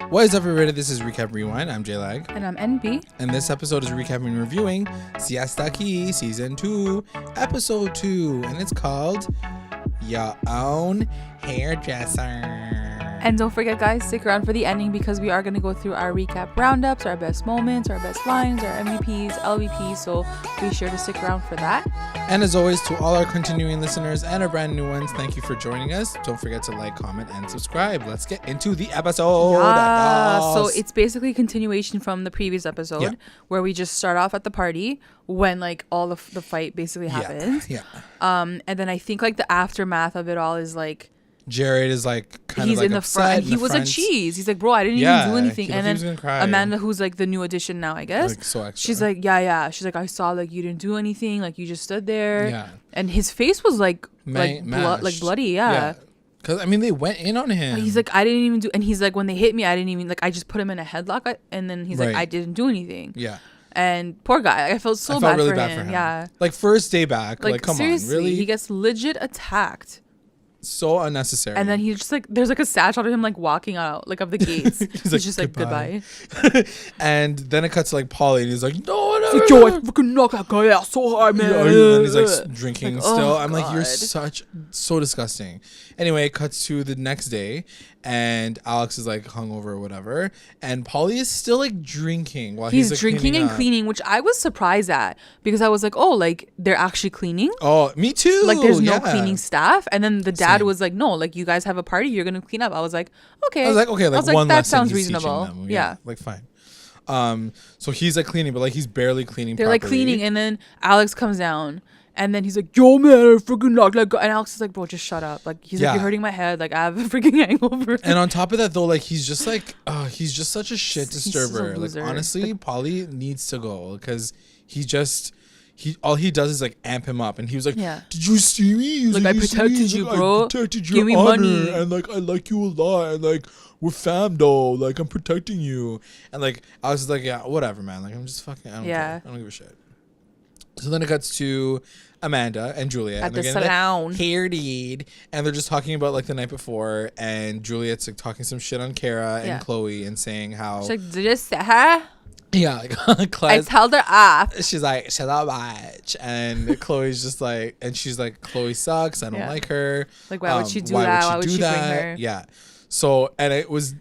What is up, everybody? This is Recap Rewind. I'm J-Lag. And I'm NB. And this episode is recapping and reviewing Siesta Season 2, Episode 2. And it's called Your Own Hairdresser. And don't forget, guys, stick around for the ending because we are going to go through our recap roundups, our best moments, our best lines, our MVPs, LVPs. So be sure to stick around for that. And as always, to all our continuing listeners and our brand new ones, thank you for joining us. Don't forget to like, comment, and subscribe. Let's get into the episode. Yeah. So it's basically a continuation from the previous episode where we just start off at the party when like all the fight basically happens. Yeah. And then I think like the aftermath of it all is like Jared is like kind he's of like in the upset front and he was a cheese. He's like, bro, I didn't even do anything. And then Amanda, who's like the new addition now, I guess, like, so extra. she's like, yeah. She's like, I saw like you didn't do anything, like you just stood there. Yeah. And his face was like bloody. Yeah. Because I mean, they went in on him. He's like, I didn't even do. And he's like, when they hit me, I didn't even like. I just put him in a headlock. And then he's like, I didn't do anything. Yeah. And poor guy, I felt so bad, really for him. Yeah. Like first day back, like come seriously, on, really? He gets legit attacked. So unnecessary. And then he's just like, there's like a sad shot of him like walking out like of the gates. he's just like goodbye. And then it cuts to like Pauly and he's like, no, whatever. He's like, yo, I fucking knock that guy out so hard, man. And he's like drinking still. Oh, I'm like, you're God. so disgusting. Anyway, it cuts to the next day and Alex is like hungover or whatever. And Pauly is still like drinking while he's like, drinking and cleaning, which I was surprised at because I was like, oh, like they're actually cleaning. Oh, me too. Like there's no cleaning staff. And then the dad was like, no, like you guys have a party, you're gonna clean up. I was like, okay. I was like, okay, like one that sounds reasonable. Yeah. Like fine. So he's like cleaning, but like he's barely cleaning. They're like cleaning, and then Alex comes down, and then he's like, "Yo, man, I freaking knocked that guy." And Alex is like, "Bro, just shut up." Like he's like, "You're hurting my head. Like I have a freaking hangover." And on top of that, though, like he's just like, he's just such a shit disturber. Like honestly, Pauly needs to go because all he does is like amp him up. And he was like, "Did you see me?" Like I protected you, bro. I protected your Give me honor, money, and like I like you a lot, and like we're fam though. Like I'm protecting you, and like I was like, yeah, whatever, man. Like I'm just fucking. I don't care. I don't give a shit. So then it cuts to Amanda and Juliet at the salon. Hair deed, and they're just talking about like the night before, and Juliet's like talking some shit on Cara and Khloe and saying how she's like, did you say her? Yeah, like I told her off. She's like, shut up, bitch. And Khloe's just like, and she's like, Khloe sucks. I don't like her. Like, why would she do that? Why would she bring her? Yeah. So, and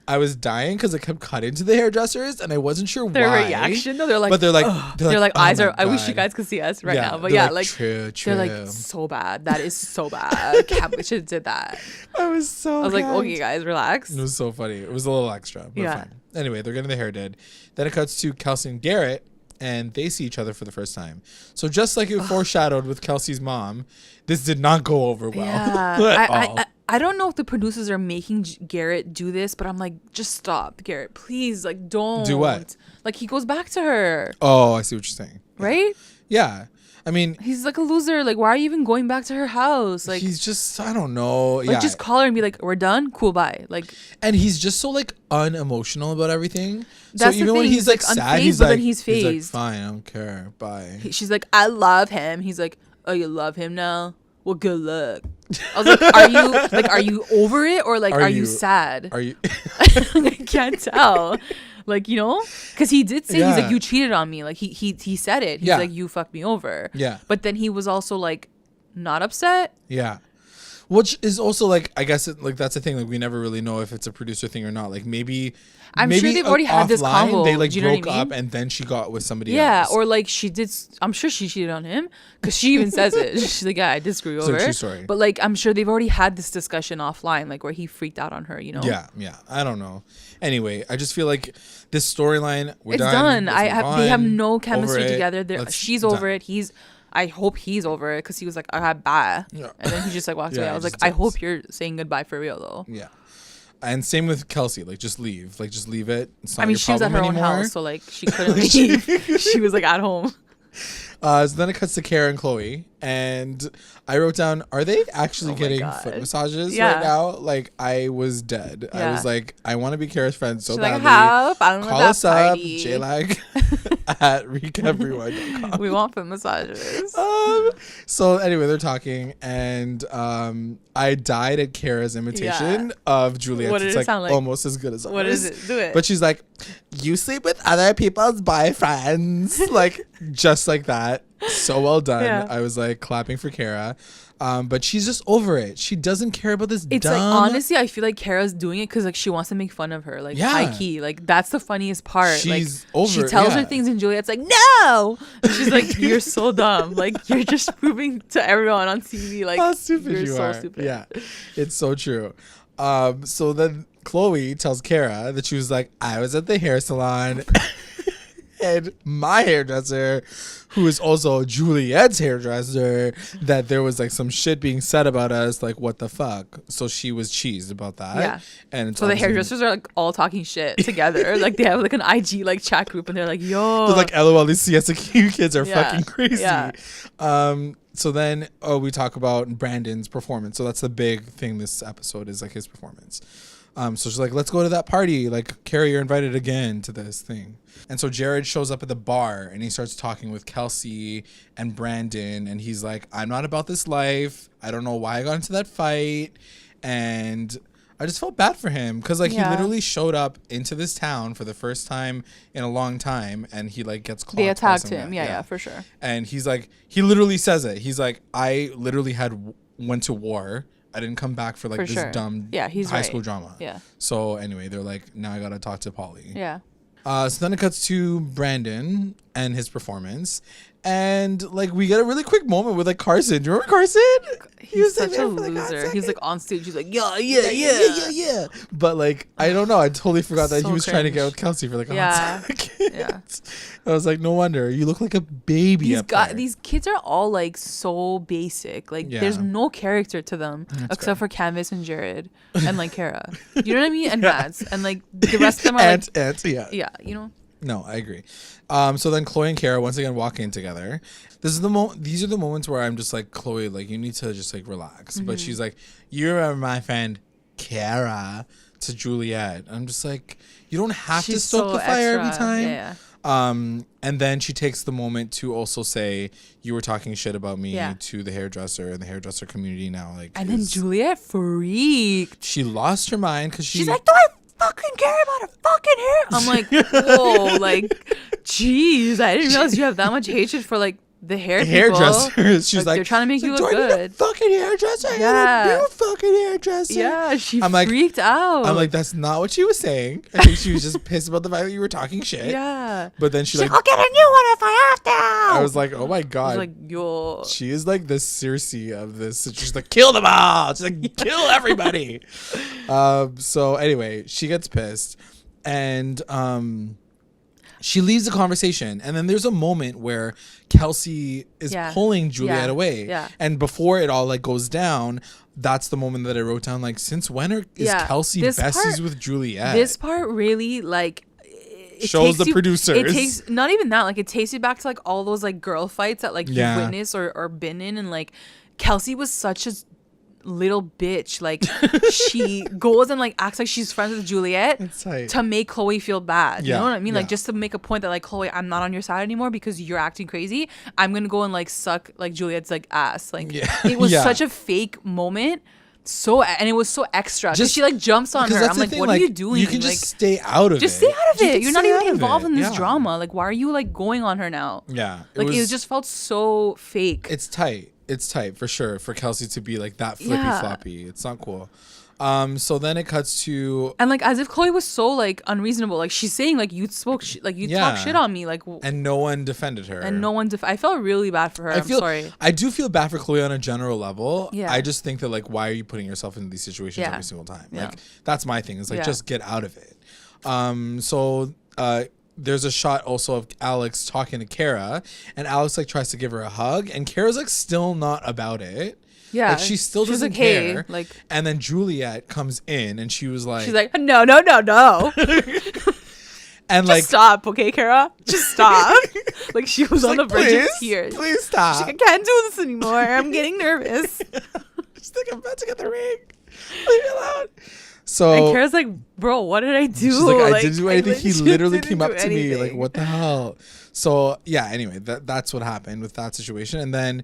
I was dying because it kept cutting to the hairdressers, and I wasn't sure their why. reaction though. They're like, but they're like oh eyes are. I wish you guys could see us right now. But like true. They're like, so bad. That is so bad. Can't believe she did that. I was like, okay, guys, relax. It was so funny. It was a little extra, but fine. Anyway, they're getting the hair did. Then it cuts to Kelsey and Garrett, and they see each other for the first time. So just like it foreshadowed with Kelsey's mom, this did not go over well. Yeah. I don't know if the producers are making Garrett do this, but I'm like, just stop, Garrett, please. Like, don't. Do what? Like, he goes back to her. Oh, I see what you're saying. Right? Yeah. I mean, he's like a loser. Like, why are you even going back to her house? Like, he's just, I don't know. Like, just call her and be like, we're done. Cool, bye. Like, and he's just so like unemotional about everything. That's so even when he's like sad, he's like, he's like, fine, I don't care. Bye. She's like, I love him. He's like, oh, you love him now? Well, good luck. I was like, are you over it or like are you sad? Are you? I can't tell. Like, you know, because he did say he's like, you cheated on me. Like he said it. He's like, you fucked me over. Yeah. But then he was also like not upset. Yeah. Which is also like, I guess like that's the thing. Like we never really know if it's a producer thing or not. Like maybe sure they've already had this combo. They like broke up and then she got with somebody else. Yeah, or like she did. I'm sure she cheated on him because she even says it. She's like, yeah, I did screw you over. True story. But like I'm sure they've already had this discussion offline, like where he freaked out on her. You know? Yeah. I don't know. Anyway, I just feel like this storyline. It's done. They have no chemistry together. She's over it. I hope he's over it because he was like, I got bye. Yeah. And then he just like walks away. I was like, I hope you're saying goodbye for real though. Yeah. And same with Kelsey. Like, just leave. Like, just leave it. It's not I mean, your she was at her anymore. own house, so like she couldn't leave. She was like at home. So then it cuts to Cara and Khloe, and I wrote down, are they actually getting foot massages right now? Like, I was dead. I was like, I want to be Cara's friend so badly. Help, I don't know Call us up, JLag at recaprewind.com. We want foot massages. So anyway, they're talking, and I died at Cara's imitation of Juliet. What did it's it like sound like? Almost as good as ours. What is it? Do it. But she's like, you sleep with other people's boyfriends. Like, just like that. So well done. Yeah. I was like clapping for Cara. But she's just over it. She doesn't care about this it's dumb... like, honestly, I feel like Cara's doing it because like she wants to make fun of her, like high key. Like, that's the funniest part. She's like, over she it, tells her things and Juliet's like, no. And she's like, you're so dumb. Like, you're just proving to everyone on TV like how stupid you're you so are. stupid. Yeah, it's so true. So then Khloe tells Cara that she was like, I was at the hair salon and my hairdresser, who is also Juliet's hairdresser, that there was like some shit being said about us, like what the fuck. So she was cheesed about that. Yeah. And so the hairdressers are like all talking shit together. Like, they have like an IG like chat group, and they're like, yo, they're like, LOL, these Siesta kids are fucking crazy. Yeah. So then we talk about Brandon's performance. So that's the big thing this episode is, like, his performance. So she's like, let's go to that party. Like, Cara, you're invited again to this thing. And so Jared shows up at the bar and he starts talking with Kelsey and Brandon. And he's like, I'm not about this life. I don't know why I got into that fight. And I just felt bad for him because, like, he literally showed up into this town for the first time in a long time. And he, like, gets clocked. They attacked him. Yeah, for sure. And he's like, he literally says it. He's like, I literally went to war. I didn't come back for like this dumb high school drama. Yeah. So anyway, they're like, now I gotta talk to Pauly. Yeah. So then it cuts to Brandon and his performance, and like we get a really quick moment with like Carson. Do you remember Carson? He's such a loser. He's like on stage. He's like, yeah. But like, I don't know. I totally forgot that So he was trying to get with Kelsey for like a hot second. Yeah. I was like, no wonder you look like a baby. These kids are all like so basic. Like, there's no character to them except for Canvas and Jared and like Cara. You know what I mean? And Mads and like the rest of them are like yeah. You know. No, I agree. So then Khloe and Kara once again walk in together. These are the moments where I'm just like, Khloe, like, you need to just like relax. But she's like, you remember my friend Cara to Juliet. I'm just like, you don't have to stoke the fire every time. Yeah. And then she takes the moment to also say, you were talking shit about me to the hairdresser and the hairdresser community now. Like, and then Juliet freaked. She lost her mind because she's like, do I fucking care about her fucking hair? I'm like, whoa, like, jeez, I didn't realize you have that much hatred for like the hairdressers. She's like, they're trying to make you look good. I need a fucking hairdresser. Yeah, you fucking hairdresser. Yeah, she freaked out. I'm like, that's not what she was saying. I think she was just pissed about the fact that you were talking shit. Yeah, but then she's like, I'll get a new one if I have to. I was like, oh my god. I was like, yo, she is like the Circe of this. She's like, kill them all. She's like, kill everybody. So anyway, she gets pissed, and she leaves the conversation, and then there's a moment where Kelsey is pulling Juliet away. Yeah. And before it all like goes down, that's the moment that I wrote down, like, since when is Kelsey besties with Juliet? This part really like shows the producers. It takes not even that, like, it takes you back to like all those like girl fights that like you witnessed or been in, and like Kelsey was such a little bitch. Like, she goes and like acts like she's friends with Juliet to make Khloe feel bad. You know what I mean? Like, just to make a point that like, Khloe, I'm not on your side anymore because you're acting crazy. I'm gonna go and like suck like Juliet's like ass. Like, it was such a fake moment. And it was so extra because she like jumps on her. I'm like, what are you doing? You can just stay out of it. Just stay out of it. You're not even involved in this drama. Like, why are you like going on her now? Yeah. Like, it just felt so fake. It's tight. It's tight for sure for Kelsey to be like that flippy floppy. It's not cool. So then it cuts to, and like as if Khloe was so like unreasonable. Like, she's saying like, you spoke like you talk shit on me, like, and no one defended her. And no one I felt really bad for her. I'm sorry. I do feel bad for Khloe on a general level. Yeah. I just think that like, why are you putting yourself in these situations every single time? Like, that's my thing. It's like, just get out of it. There's a shot also of Alex talking to Cara, and Alex like tries to give her a hug, and Kara's like still not about it. Yeah, like, she still doesn't care. Hey, like, and then Juliet comes in, and she's like, no. And just stop, okay, Kara? Just stop. Like she was on the verge of tears. Please stop. She's like, I can't do this anymore. I'm getting nervous. She's like, I'm about to get the ring. Leave me alone. So and Kara's like, bro, what did I do? She's like, I didn't do anything. He literally came up to me like, what the hell? So yeah, anyway, that's what happened with that situation. And then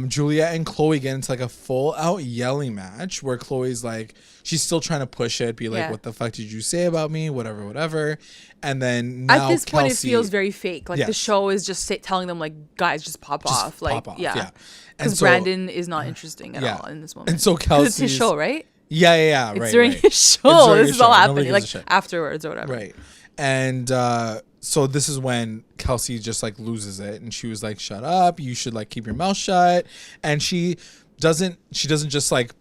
Juliet and Khloe get into like a full out yelling match where Khloe's like, she's still trying to push it, be like, what the fuck did you say about me? Whatever. And then now at this point, Kelsey, it feels very fake. Like the show is just telling them like, guys, just pop off. Like, yeah. Because so, Brandon is not interesting at all in this moment. And so Kelsey, it's his show, right? Yeah. It's during his show. This is all happening like afterwards or whatever. Right. And so this is when Kelsey just like loses it, and she was like, "Shut up! You should like keep your mouth shut." And she doesn't just like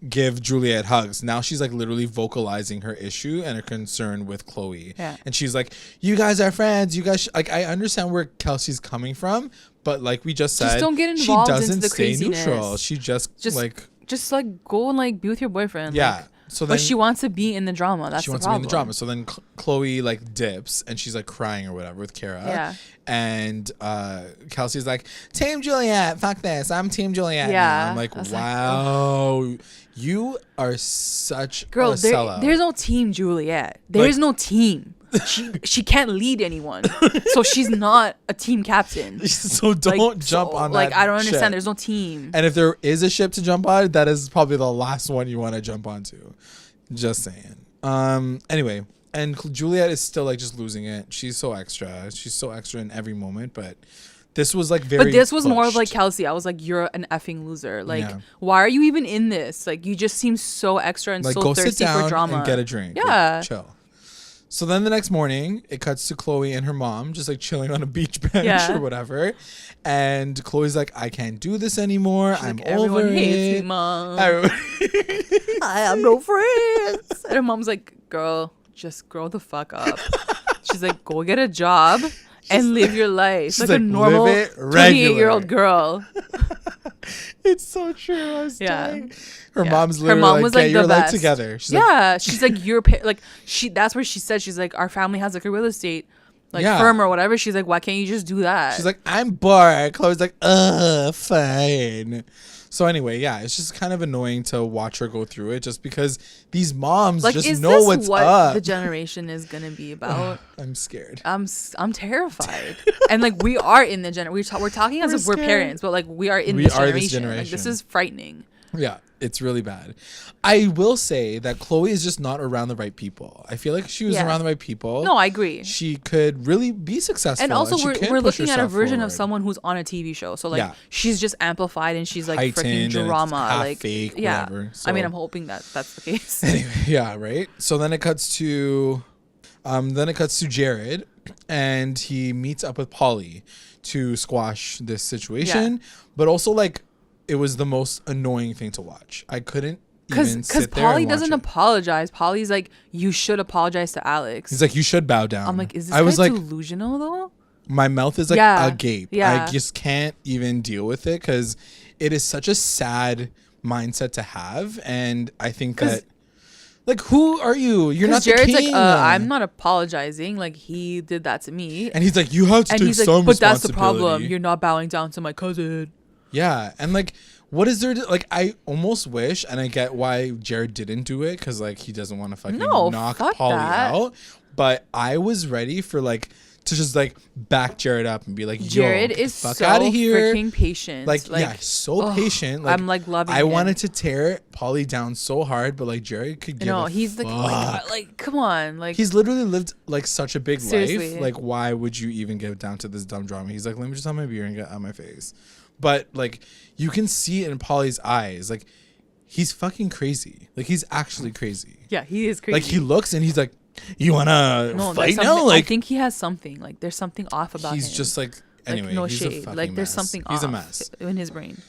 give Juliet hugs. Now she's like literally vocalizing her issue and her concern with Khloe. Yeah. And she's like, "You guys are friends. You guys like I understand where Kelsey's coming from, but like we just said, don't get involved she doesn't into the stay craziness. neutral. She just like go and like be with your boyfriend." Yeah. Like, so then, but she wants to be in the drama. That's the problem. She wants to be in the drama. So then Khloe like dips and she's like crying or whatever with Cara. Yeah. And Kelsey's like, Team Juliet, fuck this. I'm Team Juliet. Yeah. I'm like, wow, you are such a sellout. There's no Team Juliet. There's no team. She can't lead anyone, so she's not a team captain. So don't jump on that. Like I don't understand. Ship. There's no team. And if there is a ship to jump on, that is probably the last one you want to jump onto. Just saying. Anyway, and Juliet is still like just losing it. She's so extra. She's so extra in every moment, but this was like very. But this was more of like Kelsey. I was like, you're an effing loser. Like, why are you even in this? Like, you just seem so extra and like, so thirsty for drama. And get a drink. Yeah, like, chill. So then the next morning, it cuts to Khloe and her mom just like chilling on a beach bench or whatever. And Khloe's like, I can't do this anymore. She's I'm like, over everyone it. Hates me, Mom. I have no friends. And her mom's like, girl, just grow the fuck up. She's like, go get a job and live your life like a normal 28-year-old girl. It's so true. I was dying. Her mom's literally was like, get your the life best. together. She's she's like, that's where she said, she's like, our family has like a real estate firm or whatever. She's like, why can't you just do that? She's like, I'm bored. Chloe's like, fine. So anyway, it's just kind of annoying to watch her go through it just because these moms like, just know what's up. The generation is going to be about. I'm scared. I'm terrified. And like we are in the generation. We're talking as if we're parents, but like we are in this generation. Like, this is frightening. Yeah, it's really bad. I will say that Khloe is just not around the right people. I feel like if she was around the right people. No, I agree. She could really be successful. And also, we're looking at a version of someone who's on a TV show. So like, she's just amplified and she's like freaking drama, like fake, whatever. So, I mean, I'm hoping that that's the case. Anyway, right. So then it cuts to, Jared, and he meets up with Pauly to squash this situation, but also like. It was the most annoying thing to watch. I couldn't even sit there Pauly and doesn't watch apologize. Pauly's like, you should apologize to Alex. He's like, you should bow down. I'm like, is this guy delusional though? My mouth is like agape. Yeah. I just can't even deal with it because it is such a sad mindset to have. And I think that, like, who are you? You're not the king. Jared's like, I'm not apologizing. Like, he did that to me. And he's like, you have to take some responsibility. But that's the problem. You're not bowing down to my cousin. Yeah, and like, what is there to, like, I almost wish, and I get why Jared didn't do it, because like he doesn't want to fucking knock Pauly out, but I was ready for like to just like back Jared up and be like, yo, Jared is fuck so out of here. Freaking patient. Like so patient. Like, I'm like loving I wanted to tear Pauly down so hard, but like Jared could give a he's fuck. like come on, like he's literally lived like such a big seriously. life. Like, why would you even get down to this dumb drama? He's like, let me just have my beer and get out of my face. But like you can see it in Pauly's eyes, like he's fucking crazy. Like he's actually crazy. Yeah, he is crazy. Like he looks and he's like, you wanna fight now? Like I think he has something. Like there's something off about him. He's just like anyway. Like, no he's shade. A fucking like there's mess. something He's off a mess in his brain.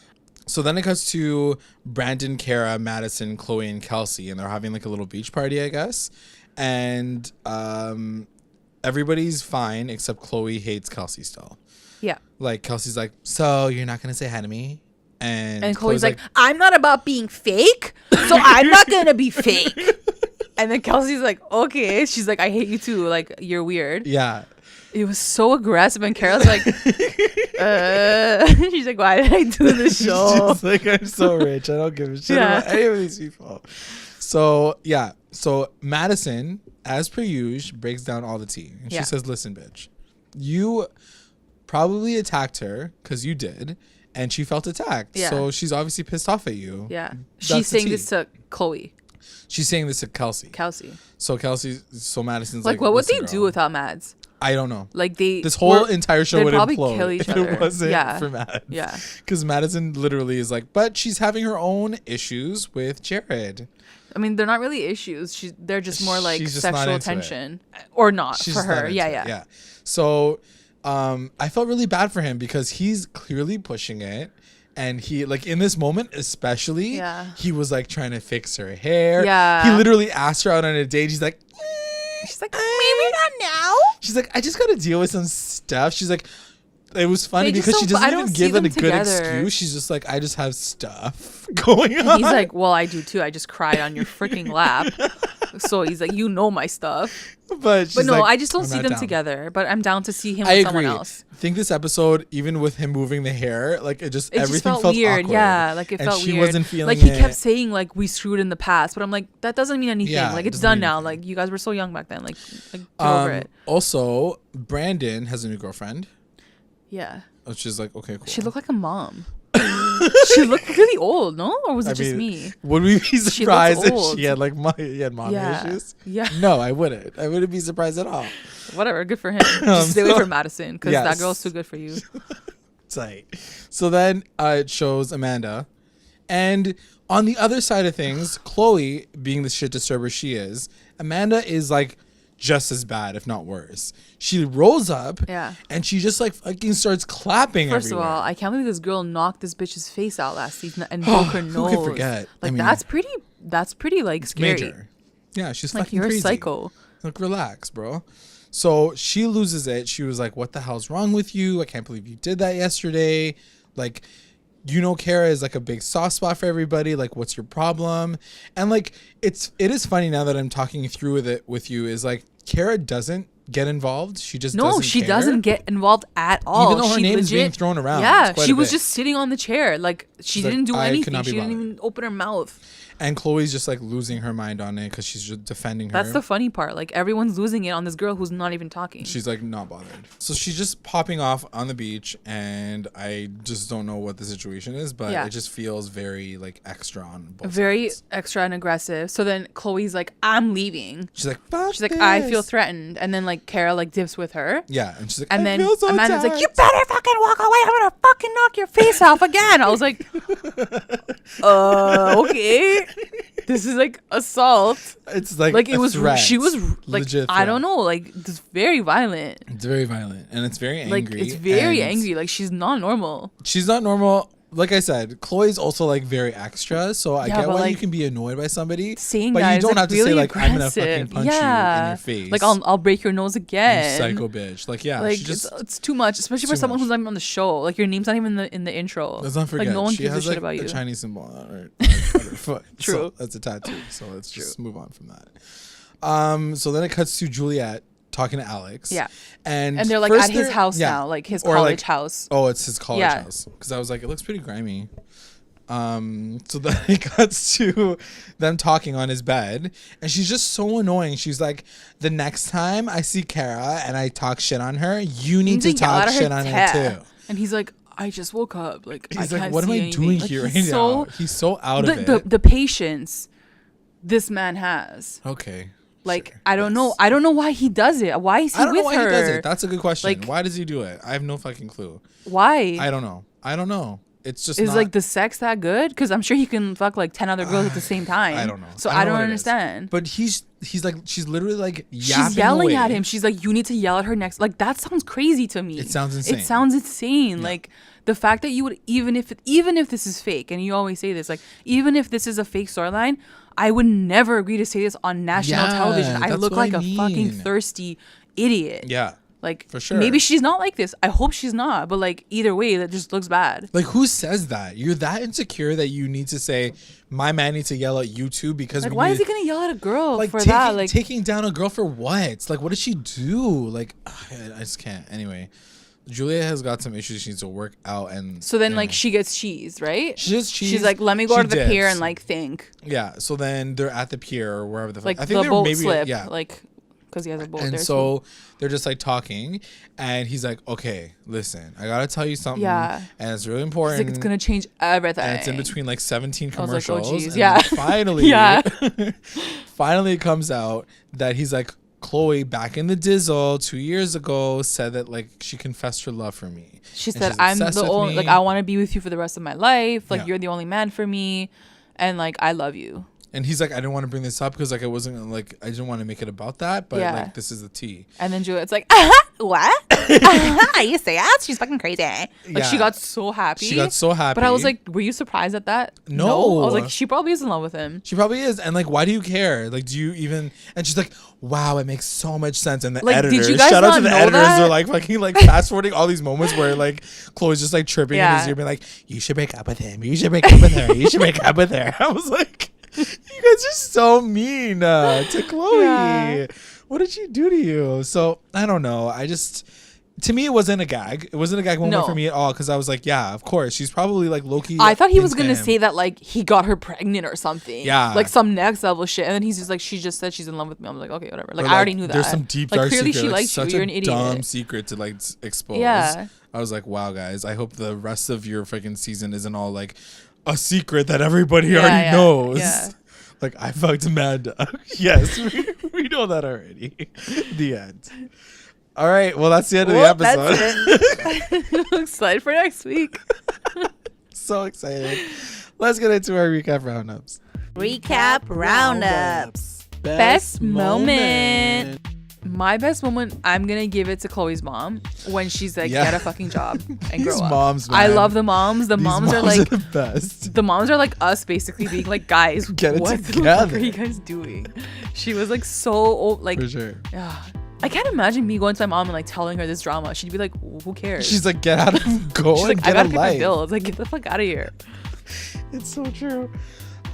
So then it cuts to Brandon, Cara, Madison, Khloe, and Kelsey, and they're having like a little beach party, I guess. And everybody's fine except Khloe hates Kelsey still. Yeah. Like Kelsey's like, so you're not gonna say hi to me? And Khloe's like, I'm not about being fake, so I'm not gonna be fake. And then Kelsey's like, okay. She's like, I hate you too. Like, you're weird. Yeah. It was so aggressive. And Kara's like, she's like, why did I do this show? She's like, I'm so rich. I don't give a shit about any of these people. So, yeah. So, Madison, as per usual, breaks down all the tea. And she says, listen, bitch, you probably attacked her because you did. And she felt attacked. Yeah. So, she's obviously pissed off at you. Yeah. She's saying this to Khloe. She's saying this to Kelsey. So Madison's like, what would they do without Mads? I don't know. Like this whole entire show would probably implode kill each if other. it wasn't for Mads. Yeah. Because Madison literally is like, but she's having her own issues with Jared. I mean, they're not really issues. They're just more like sexual tension, or not she's for her. Not yeah. So, I felt really bad for him because he's clearly pushing it. And he, like, in this moment especially, he was, like, trying to fix her hair. Yeah. He literally asked her out on a date. She's like, maybe not now. She's like, I just got to deal with some stuff. She's like, it was funny because she doesn't even give it a good excuse. She's just like, I just have stuff going on. He's like, well, I do too. I just cried on your freaking lap. So he's like, you know my stuff. But no, like, I just don't see them together. But I'm down to see him with someone else. I think this episode, even with him moving the hair, like everything felt weird. Awkward. Yeah, like it felt weird. She wasn't feeling like he kept saying like we screwed in the past, but I'm like that doesn't mean anything. Yeah, like it's done now. Like you guys were so young back then. Like get over it. Also, Brandon has a new girlfriend. Yeah. Which is like okay, cool. She looked like a mom. She looked really old, no? Or was it just me? Would we be surprised if she had like mommy issues? Yeah. No, I wouldn't. I wouldn't be surprised at all. Whatever, good for him. Just stay away from Madison because that girl's too good for you. Tight. So then it shows Amanda, and on the other side of things, Khloe, being the shit disturber she is, Amanda is like just as bad, if not worse. She rolls up and she just like fucking starts clapping First everywhere. of all, I can't believe this girl knocked this bitch's face out last season and broke her nose. Who could forget? Like, I mean, that's pretty like scary. Major. Yeah, she's like, fucking you're crazy. A psycho. Like, relax, bro. So she loses it. She was like, what the hell's wrong with you? I can't believe you did that yesterday. Like, you know, Cara is like a big soft spot for everybody. Like, what's your problem? And like, it is funny now that I'm talking through with you is like, Cara doesn't get involved. She just doesn't get involved at all. Even though her name is being thrown around. Yeah, she was just sitting on the chair. Like she didn't do anything. She didn't even open her mouth. And Khloe's just like losing her mind on it because she's just defending her. That's the funny part. Like everyone's losing it on this girl who's not even talking. She's like not bothered. So she's just popping off on the beach, and I just don't know what the situation is, but it just feels very like extra on both sides. Extra and aggressive. So then Khloe's like, I'm leaving. She's like, fuck she's like, this. I feel threatened. And then like Cara like dips with her. Yeah, and she's like, and then so Amanda's like, you better fucking walk away. I'm gonna fucking knock your face off again. I was like, okay. This is like assault. It's like it was threat. She was like, legit I don't know, like it's very violent. It's very violent and it's very angry. Like it's very angry. Like she's not normal. She's not normal. Like I said, Khloe's also like very extra, so I get why you can be annoyed by somebody. Saying but that you don't have really to say like aggressive. I'm gonna fucking punch you in your face. Like I'll break your nose again. You psycho bitch. Like like it's too much, especially for someone who's not even on the show. Like your name's not even in the intro. Let's not forget. Like no one gives a shit like about you. A Chinese symbol on her foot. True. So that's a tattoo. So let's just move on from that. So then it cuts to Juliet talking to Alex. Yeah. And they're like at his house now, like his college house. Oh, it's his college house. Because I was like, it looks pretty grimy. So then it cuts to them talking on his bed, and she's just so annoying. She's like, the next time I see Cara and I talk shit on her, you need to talk shit on her too. And he's like, I just woke up. Like he's I like, can't what am I doing here right now? He's so out of it. The patience this man has. Okay. Like sure. I don't know why he does it. Why is he with her? I don't know why he does it. That's a good question. Like, why does he do it? I have no fucking clue. Why? I don't know. It's just is like the sex that good? Because I'm sure he can fuck like 10 other girls at the same time. I don't know. So I don't understand. But he's like, she's literally like yapping she's yelling away. at him. She's like, you need to yell at her next. Like that sounds crazy to me. It sounds insane. Yeah. Like the fact that you would even if this is fake, and you always say this, like even if this is a fake storyline, I would never agree to say this on national television. I look like a fucking thirsty idiot. Yeah. Like, for sure. Maybe she's not like this. I hope she's not. But like either way, that just looks bad. Like, who says that? You're that insecure that you need to say, my man needs to yell at you too because like, why is he gonna yell at a girl like for that? Like taking down a girl for what? Like, what did she do? Like, I just can't. Anyway, Julia has got some issues she needs to work out, and so then like she gets cheese, right? She gets cheese. She's like, let me go to the dips. pier and like think. Yeah. So then they're at the pier or wherever the like I think the boat maybe slip, yeah. like because he has a boat and there. So they're just like talking, and he's like, okay, listen, I gotta tell you something. Yeah. And it's really important. He's like, it's gonna change everything. And it's in between like 17 commercials. I was like, oh, geez. And Yeah. Finally, yeah. finally it comes out that he's like, Khloe back in the Dizzle 2 years ago said that like she confessed her love for me. She and said, I'm the only, like, I want to be with you for the rest of my life. Like, you're the only man for me. And like, I love you. And he's like, I didn't want to bring this up because like I wasn't like, I didn't want to make it about that, but like this is the tea. And then Juliet's like, what? You say that? She's fucking crazy. Like she got so happy. She got so happy. But I was like, were you surprised at that? No. I was like, she probably is in love with him. She probably is. And like, why do you care? Like, do you even? And she's like, wow, it makes so much sense. And the like, editors, did you guys shout out not to the know editors, that? they're like fucking like fast forwarding all these moments where like Khloe's just like tripping in his ear, being like, you should break up with him. You should break up with her. You should break up with her. I was like, you guys are so mean to Khloe. Yeah. What did she do to you? So I don't know. To me, it wasn't a gag. It wasn't a gag moment for me at all because I was like, yeah, of course. She's probably like low-key. I thought he was going to say that like he got her pregnant or something. Yeah. Like some next level shit. And then he's just like, she just said she's in love with me. I'm like, okay, whatever. Like I already knew that. There's some deep, like, dark clearly secret. She like, likes such you. You're an idiot. Dumb secret to like expose. Yeah. I was like, wow, guys. I hope the rest of your freaking season isn't all like a secret that everybody already knows. Yeah. Like, I fucked Amanda. Yes, we know that already. The end. All right. Well, that's the end of the episode. That's it. I'm excited for next week. So excited. Let's get into our recap roundups. Recap roundups. Best moment. My best moment, I'm going to give it to Khloe's mom when she's like, get a fucking job and grow up. Moms, man. I love the moms. The moms are like the best. The moms are like us basically being like, guys, get it what together. the fuck are you guys doing? She was like so old, like for sure. I can't imagine me going to my mom and like telling her this drama. She'd be like, who cares? She's like, get out of go. She's like, I gotta pay my bills. Like, get the fuck out of here. It's so true.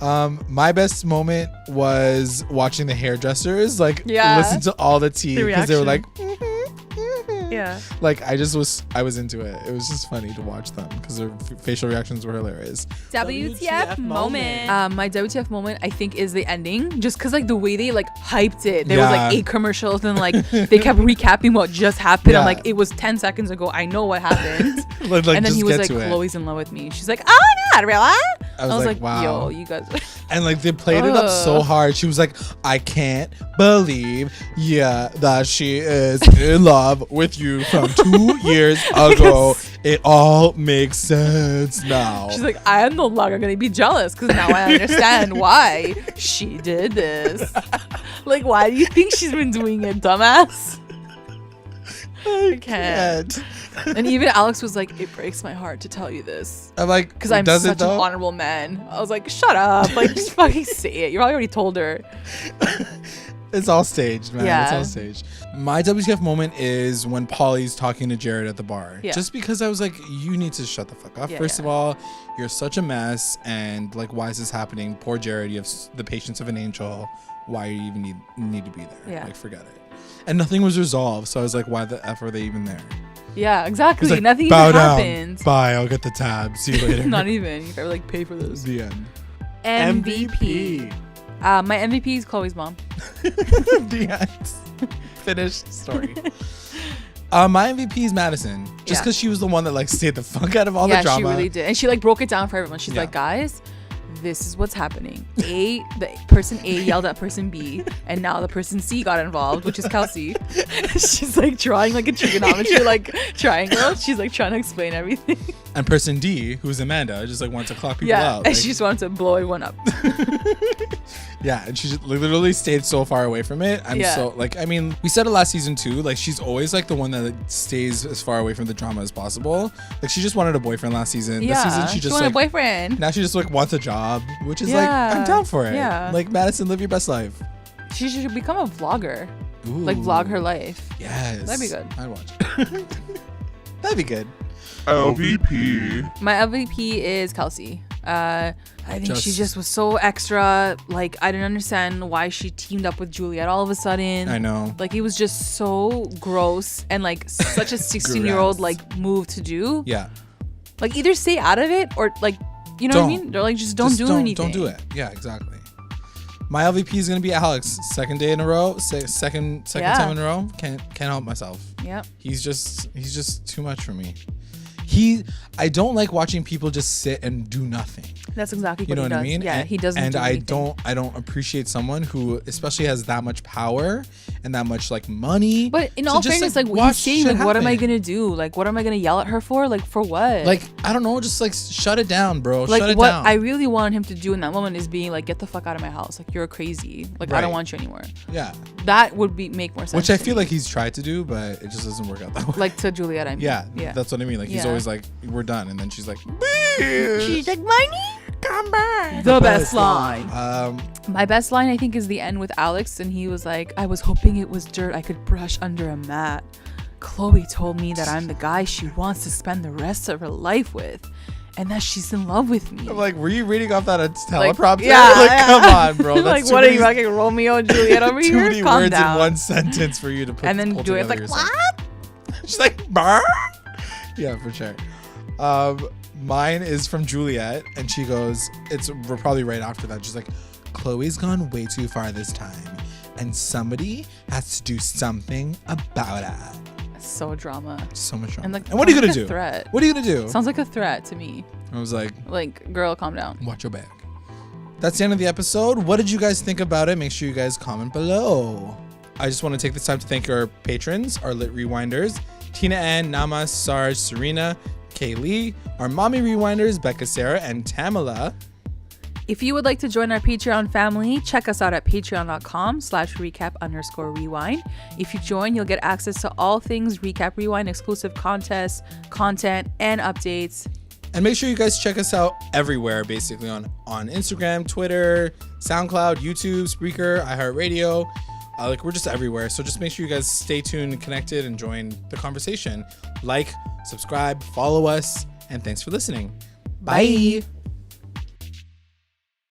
My best moment was watching the hairdressers like listen to all the tea because they were like yeah, like I was into it. It was just funny to watch them because their facial reactions were hilarious. WTF moment. My WTF moment I think is the ending, just because like the way they like hyped it. There was like 8 commercials and like they kept recapping what just happened. I'm like, it was 10 seconds ago. I know what happened. like, and then he was like, Khloe's in love with me. She's like, oh my god, really? I was like, wow. Yo, you guys. And like they played it up so hard. She was like, I can't believe that she is in love with you from 2 years ago. It all makes sense now. She's like, I am no longer gonna be jealous because now I understand why she did this. Like, why do you think she's been doing it, dumbass? I can't. And even Alex was like, it breaks my heart to tell you this. I'm like, because I'm such an honorable man. I was like, shut up. Like, just fucking say it. You already told her. It's all staged, man. Yeah. It's all staged. My WTF moment is when Pauly's talking to Jared at the bar. Yeah. Just because I was like, you need to shut the fuck up. First of all, you're such a mess. And like, why is this happening? Poor Jared, you have the patience of an angel. Why do you even need to be there? Yeah. Like, forget it. And nothing was resolved. So I was like, why the F are they even there? Yeah, exactly. Like, nothing even happened. Bye, I'll get the tab. See you later. Not even. You gotta like pay for this. The end. MVP. My MVP is Khloe's mom. The end. Finished story. My MVP is Madison. Just because she was the one that like stayed the fuck out of all the drama. Yeah, she really did. And she like broke it down for everyone. She's like, guys, this is what's happening. The person A yelled at person B, and now the person C got involved, which is Kelsey. She's like drawing like a trigonometry like triangle. She's like trying to explain everything. And person D, who's Amanda, just like wants to clock people out. And she just wants to blow everyone up. Yeah, and she just literally stayed so far away from it. I'm so like, I mean, we said it last season too. Like, she's always like the one that stays as far away from the drama as possible. Like, she just wanted a boyfriend last season. Yeah, this season she just wanted like, a boyfriend. Now she just like wants a job, which is like, I'm down for it. Yeah. Like, Madison, live your best life. She should become a vlogger. Ooh. Like vlog her life. Yes. That'd be good. I'd watch it. That'd be good. LVP. My LVP is Kelsey. I think she Just- just was so extra. Like, I didn't understand why she teamed up with Juliet all of a sudden. I know. Like, it was just so gross and like such a 16-year-old like move to do. Yeah. Like, either stay out of it or like, you know what I mean? They're like, just don't do anything. Don't do it. Yeah, exactly. My LVP is gonna be Alex. Second day in a row. Second time in a row. Can't help myself. Yep. He's just too much for me. I don't like watching people just sit and do nothing. That's exactly You know what what he I does. mean? Yeah, he doesn't. And do I anything. don't appreciate someone who especially has that much power and that much like money. But in to all just, fairness, like he's watch saying, shit like, what am I happen. gonna do? Like, what am I gonna yell at her for? Like, for what? Like, I don't know, just like shut it down, bro. Like, shut it what down. I really wanted him to do in that moment is being like, get the fuck out of my house. Like, you're crazy. Like, I don't Right. want you anymore. Yeah. That would make more sense. Which I to feel me. like he's tried to do, but it just doesn't work out that way. Like to Juliet, I mean. Yeah, Yeah. that's what I mean. Like he's Yeah. always like, "We're done," and then she's like, She's like, money? "Come back." The best line. Um, My best line, I think, is the end with Alex, and he was like, I was hoping it was dirt I could brush under a mat. Khloe told me that I'm the guy she wants to spend the rest of her life with, and that she's in love with me. I'm like, were you reading off that teleprompter? yeah, like, yeah. come on, bro. That's Like, too what are many- you, fucking Romeo and Juliet over too here? many Calm words down. in one sentence for you to put. And then pull Juliet's like, together what? yourself. She's like, "Brr." Yeah, for sure. Mine is from Juliet, and she goes, we're probably right after that. She's like, Khloe's gone way too far this time, and somebody has to do something about it. So drama. So much drama. And, like, And what are you sounds gonna like a do? threat. What are you gonna do? Sounds like a threat to me. I was like, Like, girl, calm down. watch your back. That's the end of the episode. What did you guys think about it? Make sure you guys comment below. I just want to take this time to thank our patrons, our lit rewinders, Tina Ann, Nama, Sarge, Serena, Kaylee, our mommy rewinders, Becca, Sarah, and Tamala. If you would like to join our Patreon family, check us out at patreon.com/recap_rewind. If you join, you'll get access to all things Recap Rewind, exclusive contests, content, and updates. And make sure you guys check us out everywhere, basically on Instagram, Twitter, SoundCloud, YouTube, Spreaker, iHeartRadio. Like, we're just everywhere. So just make sure you guys stay tuned and connected and join the conversation. Like, subscribe, follow us, and thanks for listening. Bye.